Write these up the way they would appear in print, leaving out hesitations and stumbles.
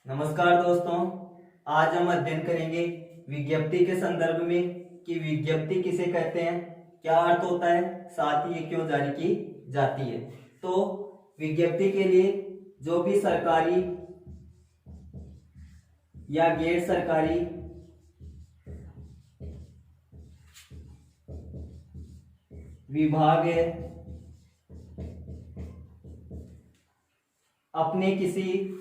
नमस्कार दोस्तों, आज हम अध्ययन करेंगे विज्ञप्ति के संदर्भ में कि विज्ञप्ति किसे कहते हैं, क्या अर्थ होता है, साथ ही ये क्यों जारी की जाती है। तो विज्ञप्ति के लिए जो भी सरकारी या गैर सरकारी विभाग है अपने किसी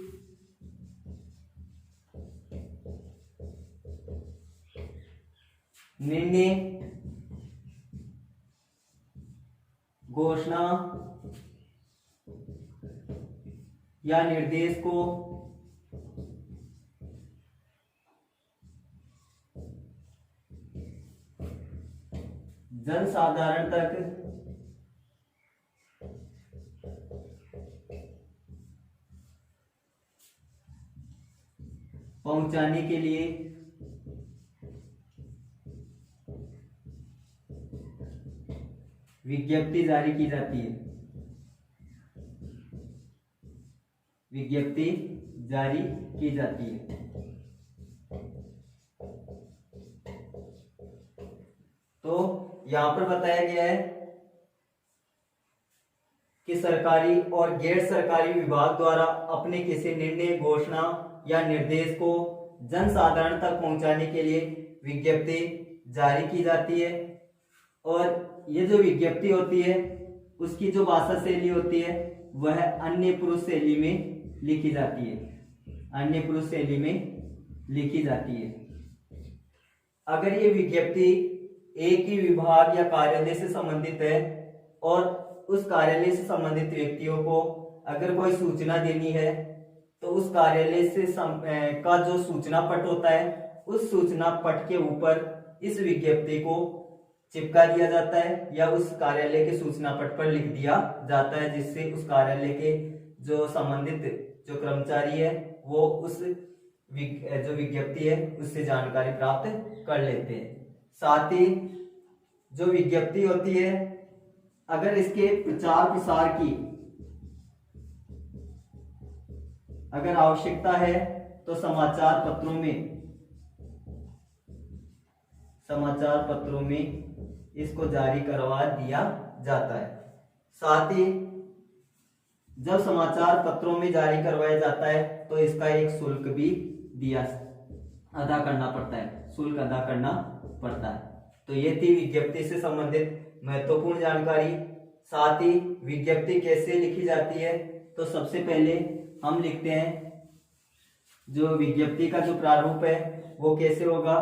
निर्णय, घोषणा या निर्देश को जनसाधारण तक पहुंचाने के लिए विज्ञप्ति जारी की जाती है। विज्ञप्ति जारी की जाती है। तो यहां पर बताया गया है कि सरकारी और गैर सरकारी विभाग द्वारा अपने किसी निर्णय, घोषणा या निर्देश को जनसाधारण तक पहुंचाने के लिए विज्ञप्ति जारी की जाती है। और ये जो विज्ञप्ति होती है उसकी जो भाषा शैली होती है वह अन्य पुरुष शैली में लिखी जाती है। अन्य पुरुष शैली में लिखी जाती है। अगर ये विज्ञप्ति एक ही विभाग या कार्यालय से संबंधित है और उस कार्यालय से संबंधित व्यक्तियों को अगर कोई सूचना देनी है तो उस कार्यालय से का जो सूचना पट होता है उस सूचना पट के ऊपर इस विज्ञप्ति को चिपका दिया जाता है या उस कार्यालय के सूचना पट पर लिख दिया जाता है, जिससे उस कार्यालय के जो संबंधित जो कर्मचारी है वो उस जो विज्ञप्ति है उससे जानकारी प्राप्त कर लेते हैं। साथ ही जो विज्ञप्ति होती है अगर इसके प्रचार प्रसार की अगर आवश्यकता है तो समाचार पत्रों में इसको जारी करवा दिया जाता है। साथ ही जब समाचार पत्रों में जारी करवाया जाता है तो इसका एक शुल्क भी अदा करना पड़ता है, शुल्क अदा करना पड़ता है। तो ये थी विज्ञप्ति से संबंधित महत्वपूर्ण जानकारी। साथ ही विज्ञप्ति कैसे लिखी जाती है, तो सबसे पहले हम लिखते हैं जो विज्ञप्ति का जो प्रारूप है वो कैसे होगा।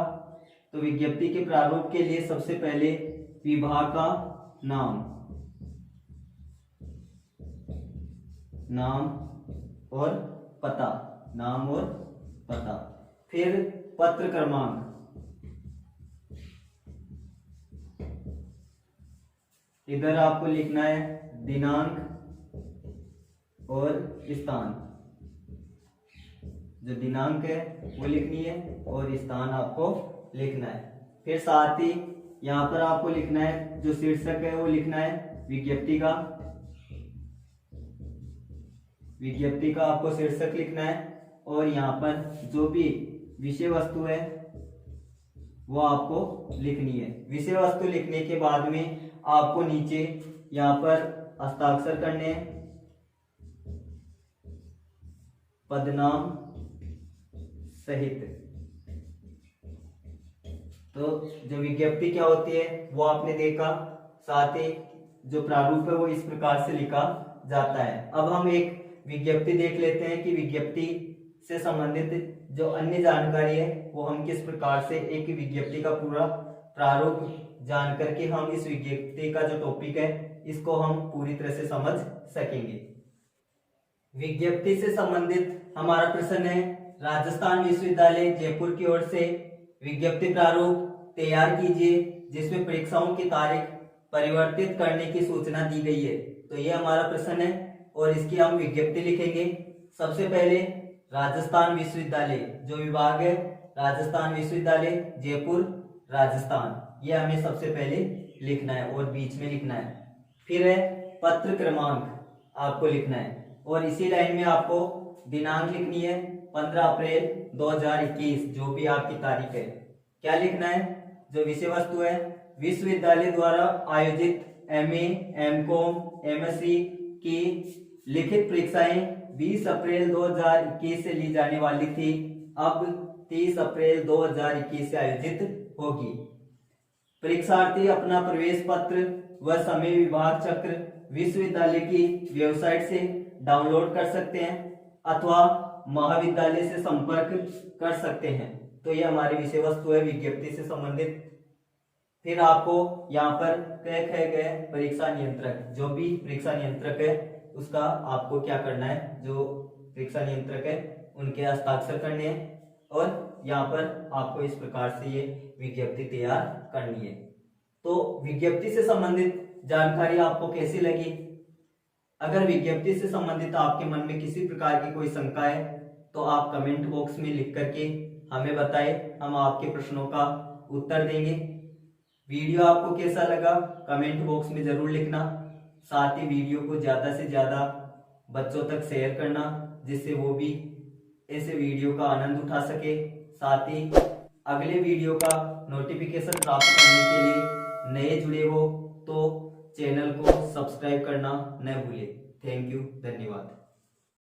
तो विज्ञप्ति के प्रारूप के लिए सबसे पहले विभाग का नाम और पता, फिर पत्र क्रमांक, इधर आपको लिखना है दिनांक और स्थान। जो दिनांक है वो लिखनी है और स्थान आपको लिखना है। फिर साथ ही यहाँ पर आपको लिखना है जो शीर्षक है वो लिखना है विज्ञप्ति का आपको शीर्षक लिखना है। और यहाँ पर जो भी विषय वस्तु है वो आपको लिखनी है। विषय वस्तु लिखने के बाद में आपको नीचे यहाँ पर हस्ताक्षर करने हैं, पदनाम सहित। तो जो विज्ञप्ति क्या होती है वो आपने देखा। साथ ही जो प्रारूप है वो इस प्रकार से लिखा जाता है। अब हम एक विज्ञप्ति देख लेते हैं कि विज्ञप्ति से संबंधित जो अन्य जानकारी है वो हम किस प्रकार से एक विज्ञप्ति का पूरा प्रारूप जान करके हम इस विज्ञप्ति का जो टॉपिक है इसको हम पूरी तरह से समझ सकेंगे। विज्ञप्ति से संबंधित हमारा प्रश्न है, राजस्थान विश्वविद्यालय जयपुर की ओर से विज्ञप्ति प्रारूप तैयार कीजिए जिसमें परीक्षाओं की तारीख परिवर्तित करने की सूचना दी गई है। तो ये हमारा प्रश्न है और इसकी हम विज्ञप्ति लिखेंगे। सबसे पहले राजस्थान विश्वविद्यालय जो विभाग है, राजस्थान विश्वविद्यालय जयपुर राजस्थान, ये हमें सबसे पहले लिखना है और बीच में लिखना है। फिर है पत्र क्रमांक आपको लिखना है और इसी लाइन में आपको दिनांक लिखनी है 15 अप्रैल 2021, जो भी आपकी तारीख है। क्या लिखना है? जो विषय वस्तु है, विश्वविद्यालय द्वारा आयोजित MA, MCom, MSc की लिखित परीक्षाएं 20 अप्रैल 2021 से ली जाने वाली थी, अब 30 अप्रैल 2021 से आयोजित होगी। परीक्षार्थी अपना प्रवेश पत्र व समय विभाग चक्र विश्वविद्यालय की वेबसाइट से डाउनलोड कर सकते हैं अथवा महाविद्यालय से संपर्क कर सकते हैं। तो ये हमारी विषय वस्तु है विज्ञप्ति से संबंधित। फिर आपको यहाँ पर तय किए गए परीक्षा नियंत्रक, जो भी परीक्षा नियंत्रक है उसका आपको क्या करना है, जो परीक्षा नियंत्रक है उनके हस्ताक्षर करने हैं और यहाँ पर आपको इस प्रकार से ये विज्ञप्ति तैयार करनी है। तो विज्ञप्ति से संबंधित जानकारी आपको कैसी लगी? अगर विज्ञप्ति से संबंधित आपके मन में किसी प्रकार की कोई शंका है तो आप कमेंट बॉक्स में लिख करके हमें बताएं, हम आपके प्रश्नों का उत्तर देंगे। वीडियो आपको कैसा लगा कमेंट बॉक्स में जरूर लिखना। साथ ही वीडियो को ज्यादा से ज्यादा बच्चों तक शेयर करना, जिससे वो भी ऐसे वीडियो का आनंद उठा सके। साथ ही अगले वीडियो का नोटिफिकेशन प्राप्त करने के लिए नए जुड़े हो तो चैनल को सब्सक्राइब करना न भूलें। थैंक यू, धन्यवाद।